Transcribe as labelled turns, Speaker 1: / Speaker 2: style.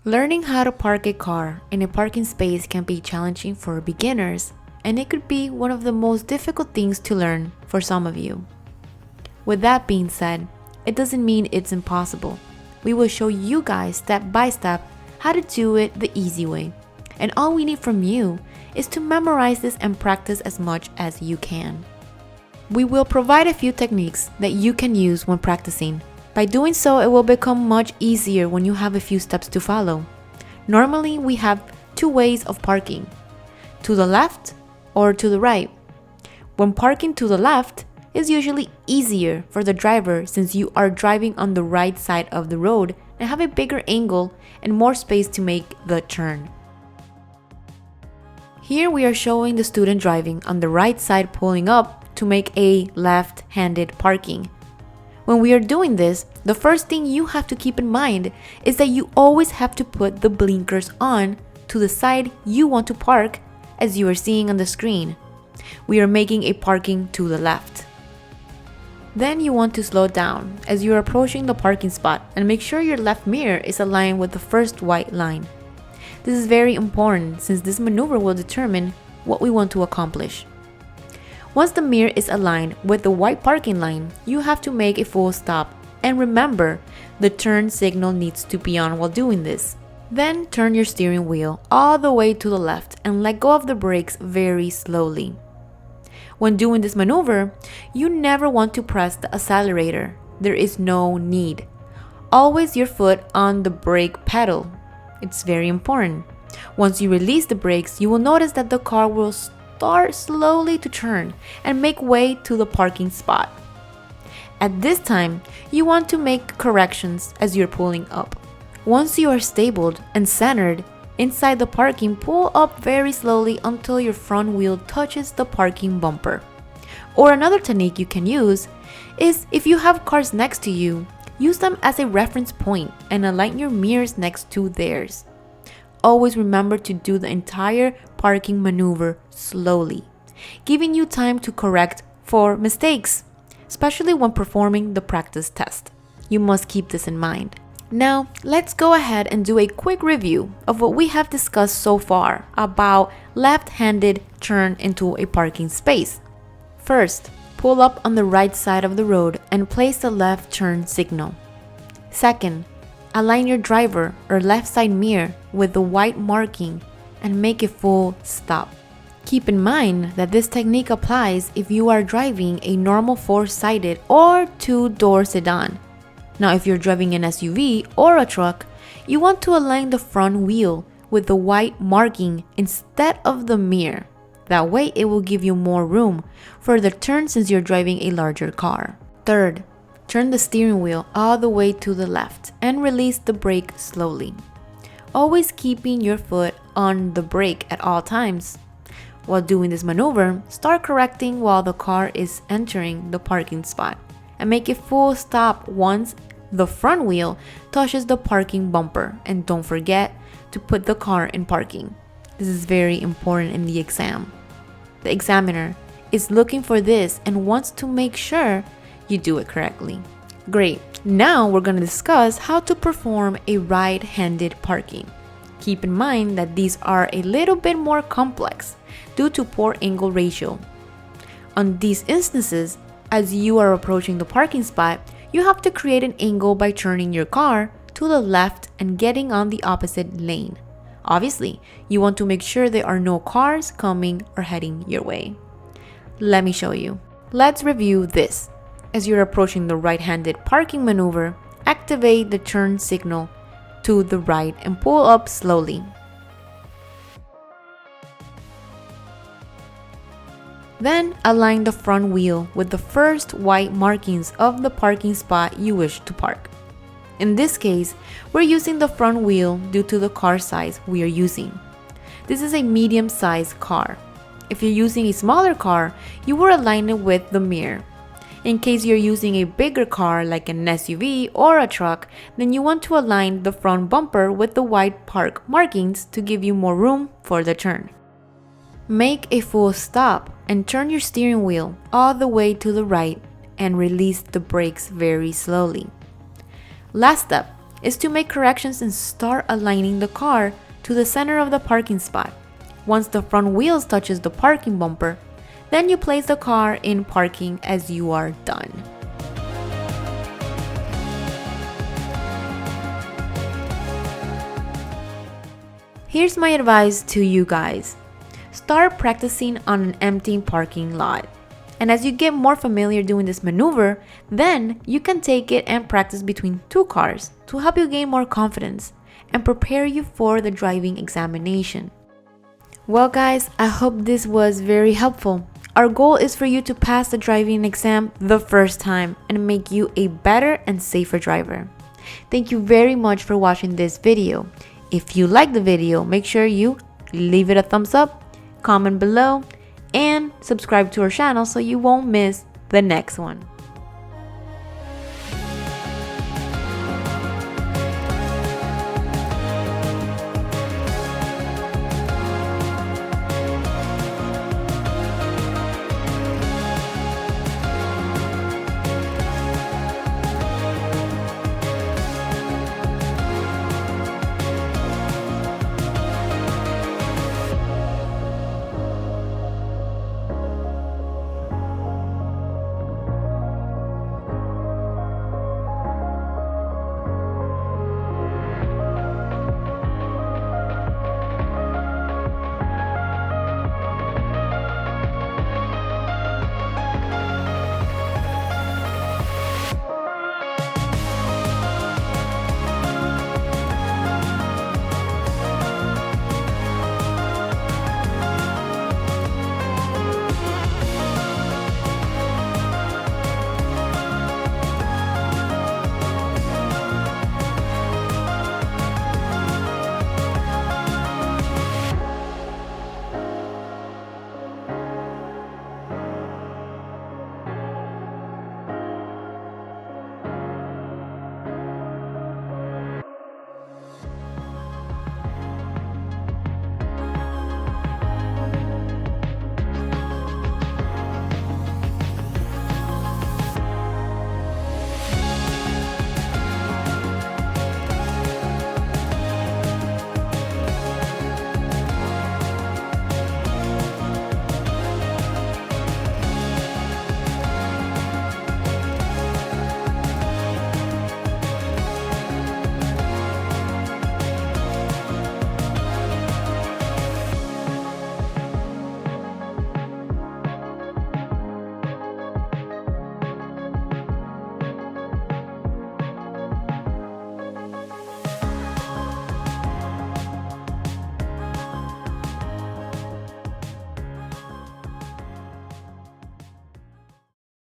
Speaker 1: Learning how to park a car in a parking space can be challenging for beginners, and it could be one of the most difficult things to learn for some of you. With that being said, it doesn't mean it's impossible. We will show you guys step by step how to do it the easy way. And all we need from you is to memorize this and practice as much as you can. We will provide a few techniques that you can use when practicing. By doing so, it will become much easier when you have a few steps to follow. Normally, we have two ways of parking, to the left or to the right. When parking to the left is usually easier for the driver since you are driving on the right side of the road and have a bigger angle and more space to make the turn. Here we are showing the student driving on the right side pulling up to make a left-handed parking. When we are doing this, the first thing you have to keep in mind is that you always have to put the blinkers on to the side you want to park, as you are seeing on the screen. We are making a parking to the left. Then you want to slow down as you are approaching the parking spot and make sure your left mirror is aligned with the first white line. This is very important since this maneuver will determine what we want to accomplish. Once the mirror is aligned with the white parking line, you have to make a full stop. And remember, the turn signal needs to be on while doing this. Then turn your steering wheel all the way to the left and let go of the brakes very slowly. When doing this maneuver, you never want to press the accelerator. There is no need. Always your foot on the brake pedal. It's very important. Once you release the brakes, you will notice that the car will start slowly to turn and make way to the parking spot. At this time, you want to make corrections as you're pulling up. Once you are stabled and centered inside the parking, pull up very slowly until your front wheel touches the parking bumper. Or another technique you can use is if you have cars next to you, use them as a reference point and align your mirrors next to theirs. Always remember to do the entire parking maneuver slowly, giving you time to correct for mistakes, especially when performing the practice test. You must keep this in mind. Now, let's go ahead and do a quick review of what we have discussed so far about left-handed turn into a parking space. First, pull up on the right side of the road and place the left turn signal. Second, align your driver or left side mirror with the white marking and make a full stop. Keep in mind that this technique applies if you are driving a normal 4-sided or 2-door sedan. Now, if you're driving an SUV or a truck, you want to align the front wheel with the white marking instead of the mirror. That way, it will give you more room for the turn since you're driving a larger car. Third, turn the steering wheel all the way to the left and release the brake slowly, always keeping your foot on the brake at all times. While doing this maneuver, start correcting while the car is entering the parking spot and make a full stop once the front wheel touches the parking bumper, and don't forget to put the car in parking. This is very important in the exam. The examiner is looking for this and wants to make sure you do it correctly. Great. Now we're going to discuss how to perform a right-handed parking. Keep in mind that these are a little bit more complex due to poor angle ratio. On these instances, as you are approaching the parking spot, you have to create an angle by turning your car to the left and getting on the opposite lane. Obviously, you want to make sure there are no cars coming or heading your way. Let me show you. Let's review this. As you're approaching the right-handed parking maneuver, activate the turn signal to the right and pull up slowly. Then align the front wheel with the first white markings of the parking spot you wish to park. In this case, we're using the front wheel due to the car size we are using. This is a medium-sized car. If you're using a smaller car, you will align it with the mirror. In case you're using a bigger car like an SUV or a truck, then you want to align the front bumper with the white park markings to give you more room for the turn. Make a full stop and turn your steering wheel all the way to the right and release the brakes very slowly. Last step is to make corrections and start aligning the car to the center of the parking spot. Once the front wheels touches the parking bumper, then you place the car in parking as you are done. Here's my advice to you guys. Start practicing on an empty parking lot. And as you get more familiar doing this maneuver, then you can take it and practice between two cars to help you gain more confidence and prepare you for the driving examination. Well guys, I hope this was very helpful. Our goal is for you to pass the driving exam the first time and make you a better and safer driver. Thank you very much for watching this video. If you like the video, make sure you leave it a thumbs up, comment below, and subscribe to our channel so you won't miss the next one.